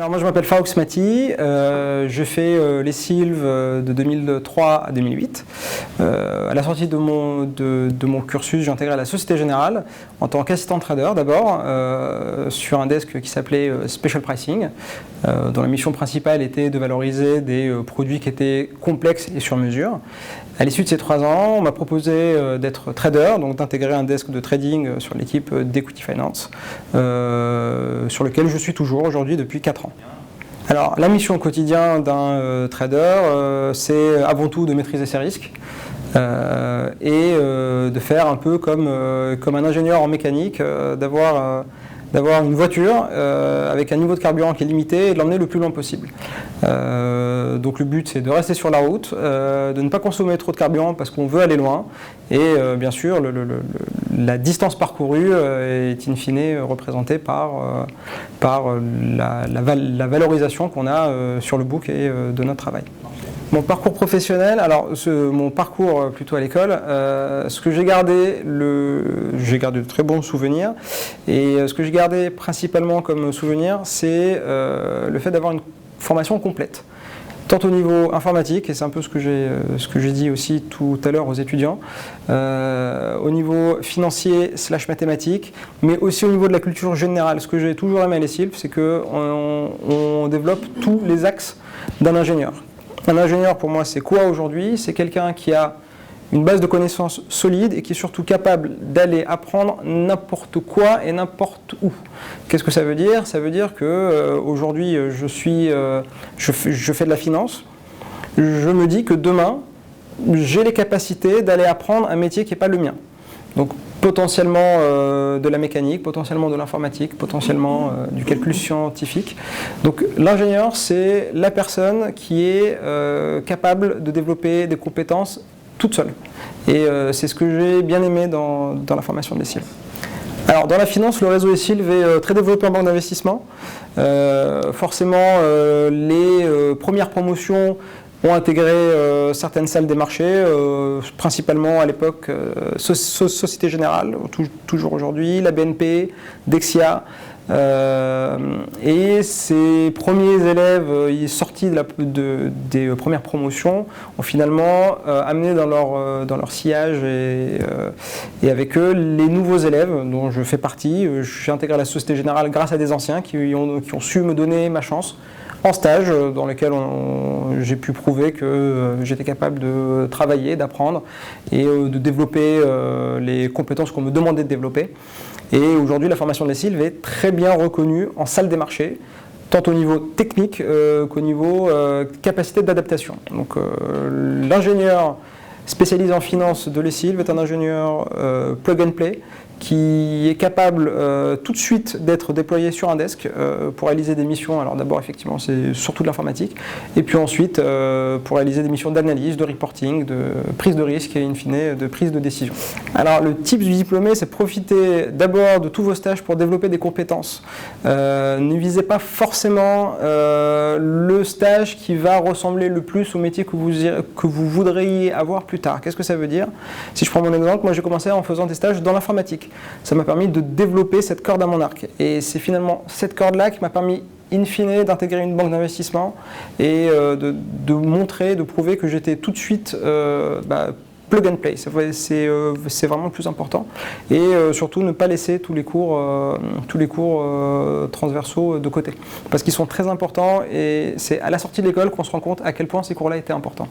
Alors moi je m'appelle Farouk Smati, je fais les Sylves de 2003 à 2008. À la sortie de mon cursus, j'ai intégré la Société Générale en tant qu'assistant trader d'abord, sur un desk qui s'appelait Special Pricing, dont la mission principale était de valoriser des produits qui étaient complexes et sur mesure. À l'issue de ces 3 ans, on m'a proposé d'être trader, donc d'intégrer un desk de trading sur l'équipe d'Equity Finance, sur lequel je suis toujours aujourd'hui depuis 4 ans. Alors, la mission au quotidien d'un trader, c'est avant tout de maîtriser ses risques et de faire un peu comme un ingénieur en mécanique, d'avoir une voiture avec un niveau de carburant qui est limité et de l'emmener le plus loin possible. Donc le but c'est de rester sur la route, de ne pas consommer trop de carburant parce qu'on veut aller loin et bien sûr la distance parcourue est in fine représentée par la valorisation qu'on a sur le book et de notre travail. Mon parcours professionnel, alors mon parcours plutôt à l'école, ce que j'ai gardé de très bons souvenirs et ce que j'ai gardé principalement comme souvenir, c'est le fait d'avoir une formation complète. Tant au niveau informatique, et c'est un peu ce que j'ai dit aussi tout à l'heure aux étudiants, au niveau financier / mathématique, mais aussi au niveau de la culture générale. Ce que j'ai toujours aimé à les Sylves, c'est qu'on développe tous les axes d'un ingénieur. Un ingénieur, pour moi, c'est quoi aujourd'hui? C'est quelqu'un qui a une base de connaissances solide et qui est surtout capable d'aller apprendre n'importe quoi et n'importe où. Qu'est-ce que ça veut dire? Ça veut dire qu'aujourd'hui, je fais de la finance. Je me dis que demain, j'ai les capacités d'aller apprendre un métier qui n'est pas le mien. Donc potentiellement de la mécanique, potentiellement de l'informatique, potentiellement du calcul scientifique. Donc l'ingénieur, c'est la personne qui est capable de développer des compétences toute seule. Et c'est ce que j'ai bien aimé dans la formation des Sylves. Alors dans la finance, le réseau des Sylves est très développé en banque d'investissement. Forcément, les premières promotions ont intégré certaines salles des marchés, principalement à l'époque Société Générale, toujours aujourd'hui, la BNP, Dexia. Et ces premiers élèves sortis des premières promotions ont finalement amené dans leur sillage et avec eux les nouveaux élèves dont je fais partie. J'ai intégré la Société Générale grâce à des anciens qui ont su me donner ma chance en stage dans lequel j'ai pu prouver que j'étais capable de travailler, d'apprendre et de développer les compétences qu'on me demandait de développer. Et aujourd'hui, la formation des Sylves est très bien reconnue en salle des marchés, tant au niveau technique qu'au niveau capacité d'adaptation. Donc l'ingénieur spécialisé en finance de les Sylves est un ingénieur plug and play qui est capable tout de suite d'être déployé sur un desk pour réaliser des missions. Alors d'abord effectivement c'est surtout de l'informatique et puis ensuite pour réaliser des missions d'analyse, de reporting, de prise de risque et in fine de prise de décision. Alors le type du diplômé, c'est profiter d'abord de tous vos stages pour développer des compétences. Ne visez pas forcément le stage qui va ressembler le plus au métier que vous voudriez avoir plus tard. Qu'est-ce que ça veut dire? Si je prends mon exemple, moi j'ai commencé en faisant des stages dans l'informatique. Ça m'a permis de développer cette corde à mon arc. Et c'est finalement cette corde-là qui m'a permis, in fine, d'intégrer une banque d'investissement et de montrer, de prouver que j'étais tout de suite plug and play. C'est vraiment le plus important. Et surtout, ne pas laisser tous les cours transversaux de côté. Parce qu'ils sont très importants et c'est à la sortie de l'école qu'on se rend compte à quel point ces cours-là étaient importants.